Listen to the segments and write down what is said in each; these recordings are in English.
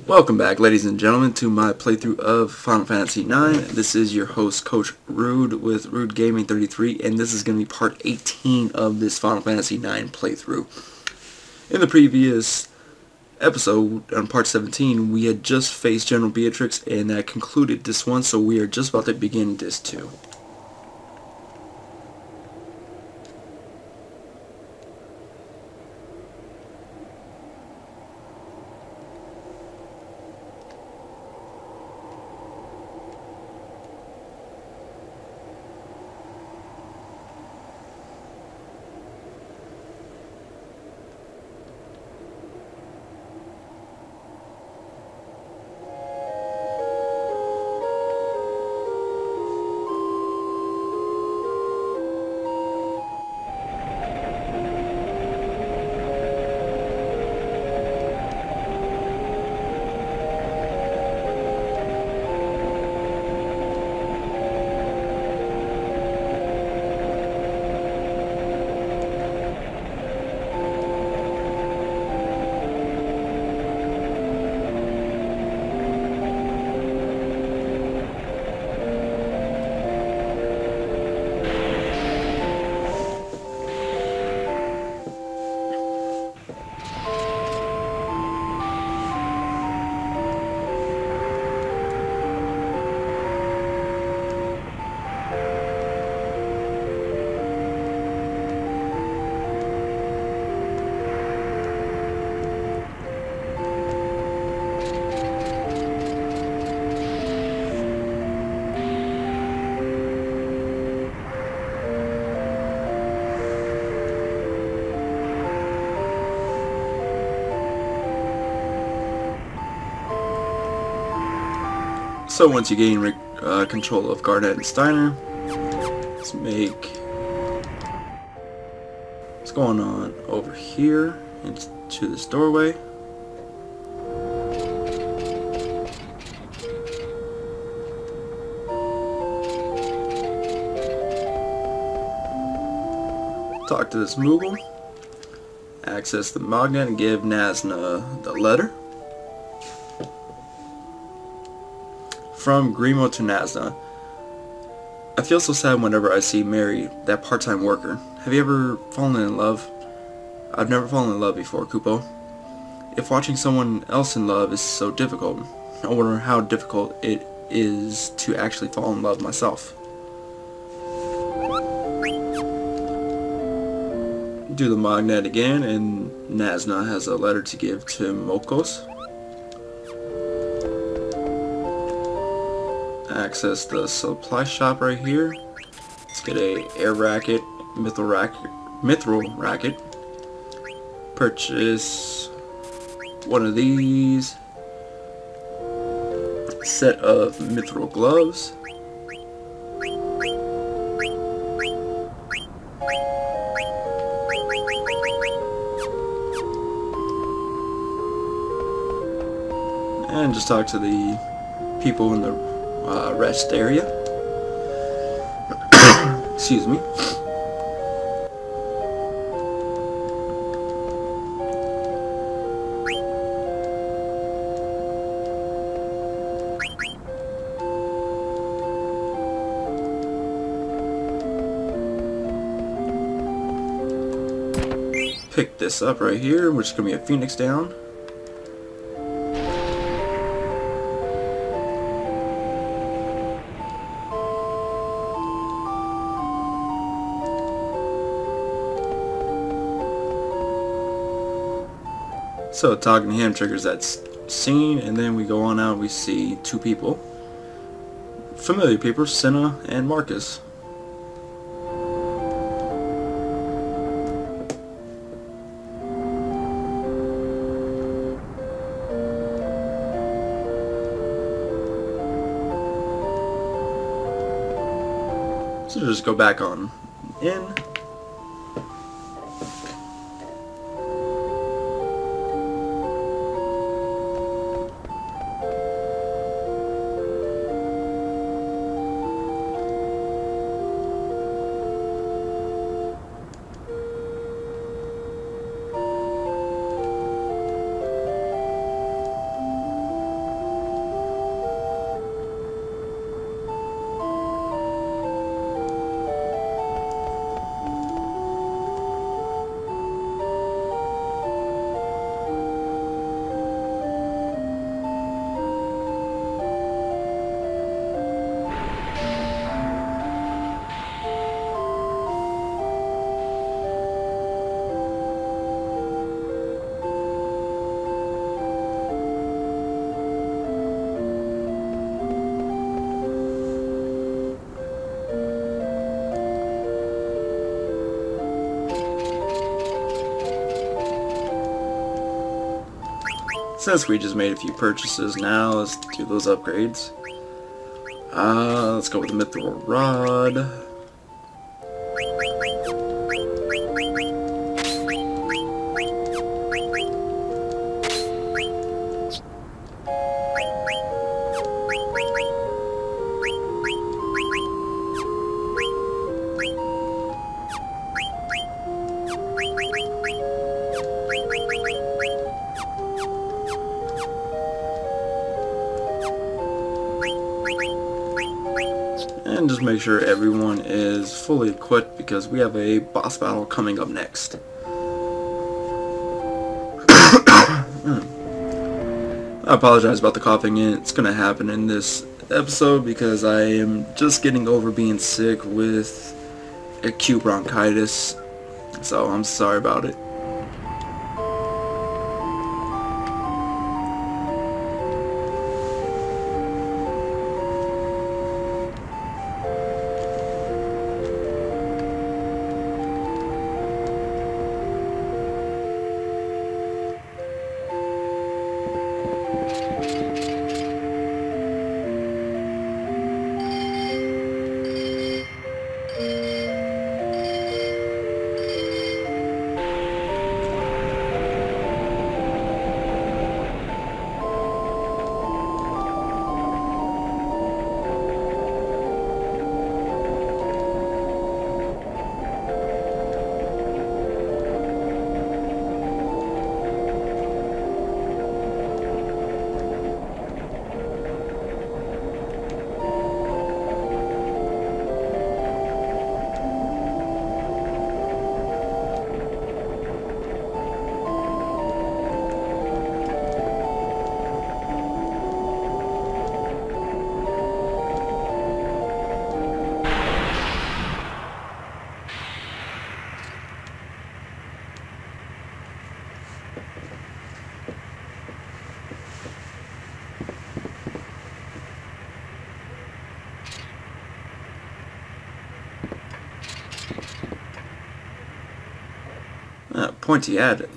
Welcome back, ladies and gentlemen, to my playthrough of Final Fantasy IX. This is your host, Coach Rude, with Rude Gaming 33, and this is going to be part 18 of this Final Fantasy IX playthrough. In the previous episode, on part 17, we had just faced General Beatrix, and that concluded this one, so we are just about to begin this too. So once you gain control of Garnet and Steiner, let's what's going on over here into this doorway. Talk to this Moogle, access the magnet and give Nazna the letter. From Grimo to Nazna. I feel so sad whenever I see Mary, that part-time worker. Have you ever fallen in love? I've never fallen in love before, Kupo. If watching someone else in love is so difficult, I wonder how difficult it is to actually fall in love myself. Do the magnet again, and Nazna has a letter to give to Mokos. Access the supply shop right here. Let's get a air racket, mithril racket. Purchase one of these. Set of mithril gloves. And just talk to the people in the rest area. Excuse me. Pick this up right here, which is going to be a Phoenix down. So talking to him triggers that scene, and then we go on out and we see two people. Familiar people, Senna and Marcus. So just go back on in. Since we just made a few purchases, now let's do those upgrades. Let's go with the Mithril Rod. And just make sure everyone is fully equipped because we have a boss battle coming up next. I apologize about the coughing in. It's going to happen in this episode because I am just getting over being sick with acute bronchitis. So I'm sorry about it. Pointy added.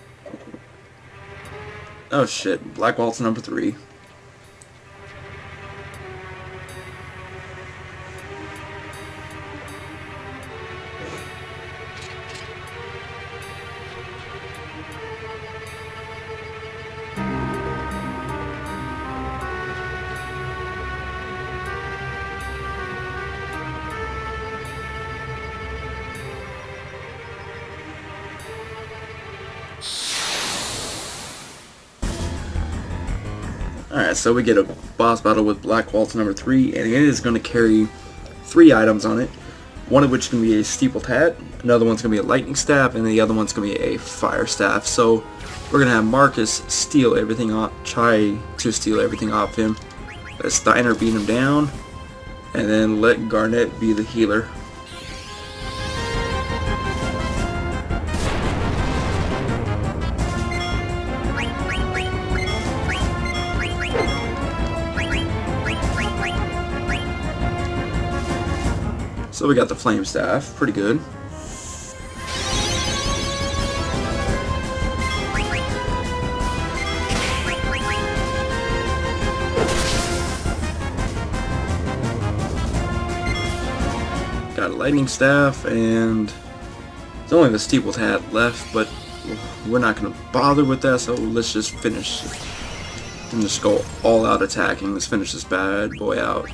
Oh shit, Black Waltz number 3. Alright, so we get a boss battle with Black Waltz number 3, and it is going to carry 3 items on it. One of which is going to be a steepled hat, another one's going to be a lightning staff, and the other one's going to be a fire staff. So we're going to have Marcus steal everything off, try to steal everything off him. Let Steiner beat him down, and then let Garnet be the healer. So we got the flame staff, pretty good. Got a lightning staff, and there's only the steepled hat left, but we're not going to bother with that, so let's just finish and just go all out attacking. Let's finish this bad boy out.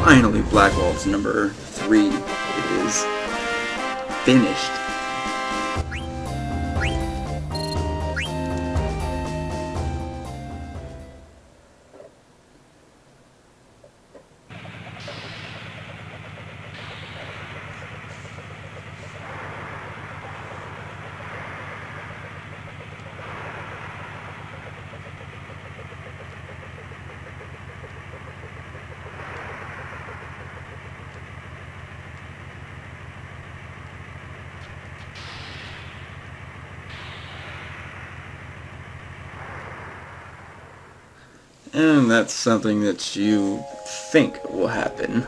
finally, Black Waltz number 3 is finished. And that's something that you think will happen.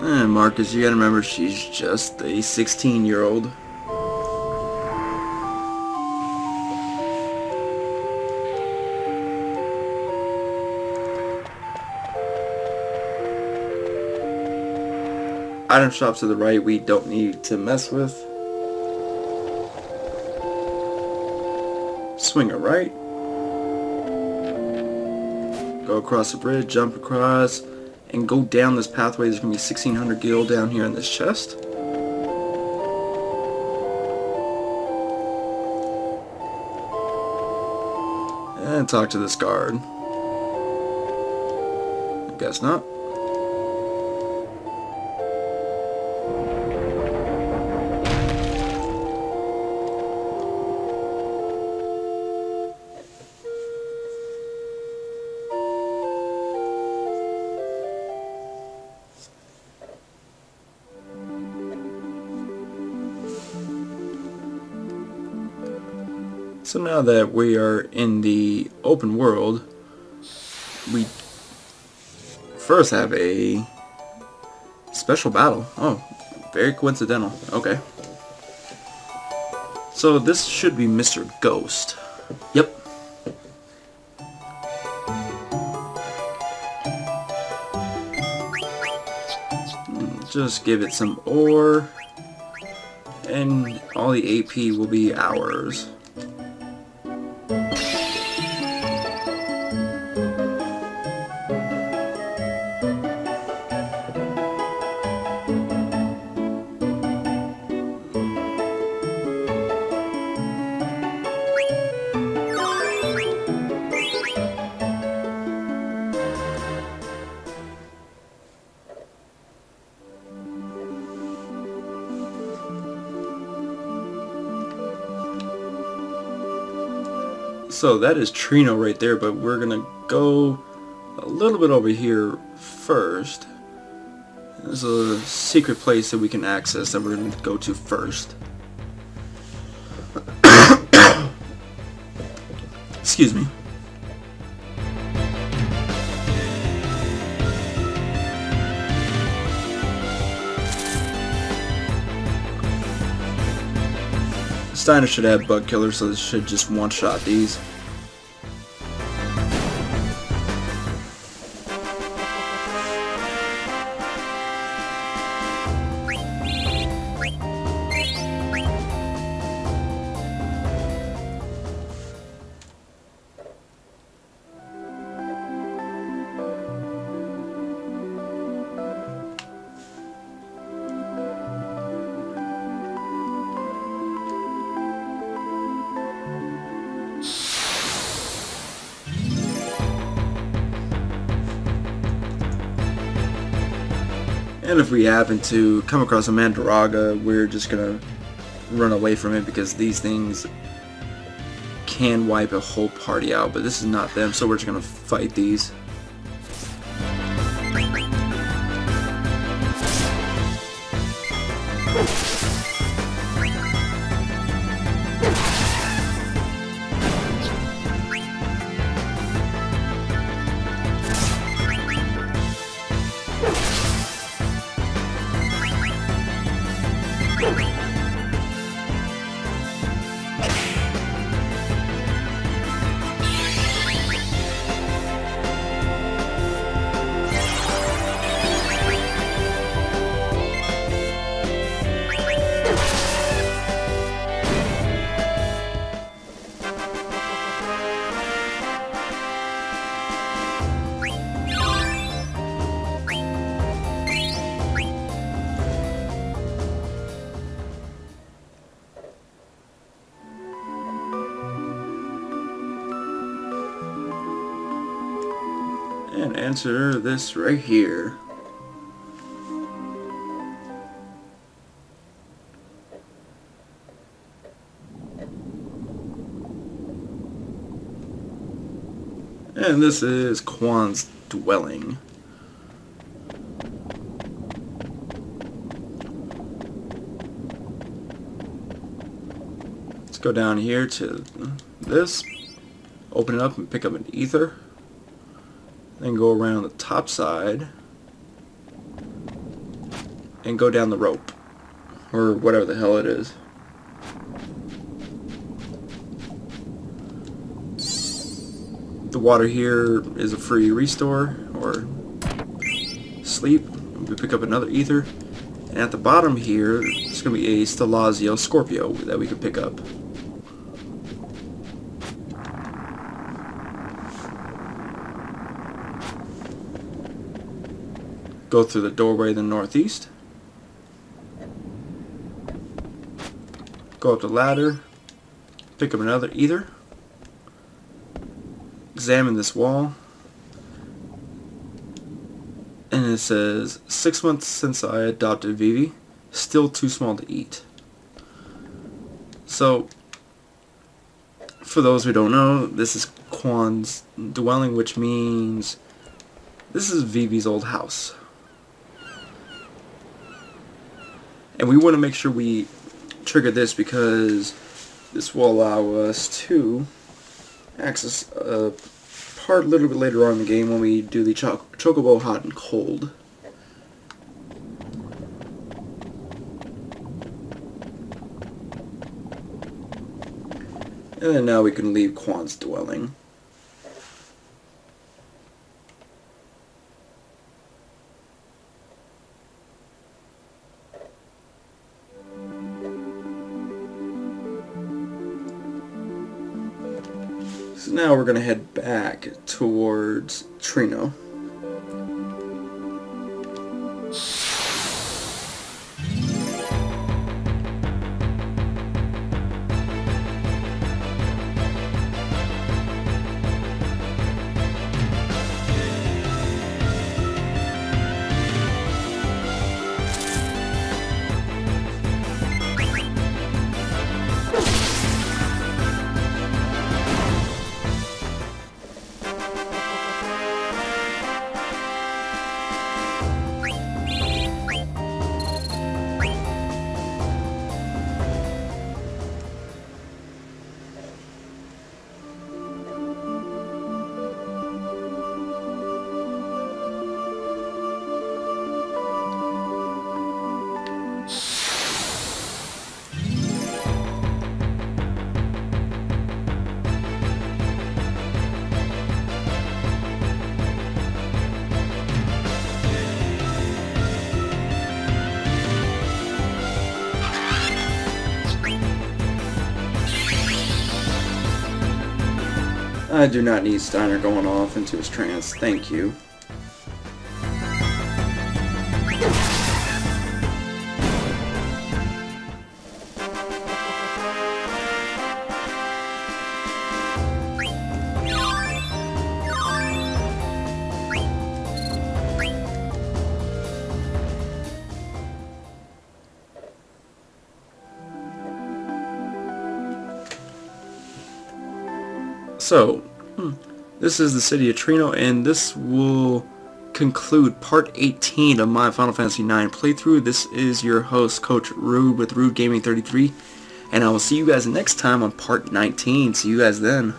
And Marcus, you gotta remember, she's just a 16-year-old. Item shop to the right, we don't need to mess with. Swing it right. Go across the bridge, jump across, and go down this pathway. There's going to be 1600 gil down here in this chest. And talk to this guard. I guess not. So now that we are in the open world, we first have a special battle. Oh, very coincidental. Okay. So this should be Mr. Ghost. Yep. Just give it some ore, and all the AP will be ours. So that is Treno right there, but we're gonna go a little bit over here first. There's a secret place that we can access that we're gonna go to first. Excuse me. Steiner should have bug killers, so this should just one-shot these. And if we happen to come across a Mandaraga, we're just gonna run away from it because these things can wipe a whole party out, but this is not them, so we're just gonna fight these. and enter this right here. And this is Quan's dwelling. Let's go down here to this, open it up and pick up an ether, then go around the top side and go down the rope, or whatever the hell it is. The water here is a free restore or sleep. We pick up another ether, and at the bottom here it's going to be a Stelazio Scorpio that we can pick up. Go through the doorway in the northeast. Go up the ladder, pick up another ether. Examine this wall, and it says 6 months since I adopted Vivi, still too small to eat. So for those who don't know, this is Quan's dwelling, which means this is Vivi's old house, and we want to make sure we trigger this because this will allow us to access a part a little bit later on in the game when we do the Chocobo Hot and Cold. And then now we can leave Quan's dwelling. So now we're going to head back towards Treno. I do not need Steiner going off into his trance, thank you. So, this is the city of Treno, and this will conclude part 18 of my Final Fantasy IX playthrough. This is your host, Coach Rude with Rude Gaming 33, and I will see you guys next time on part 19. See you guys then.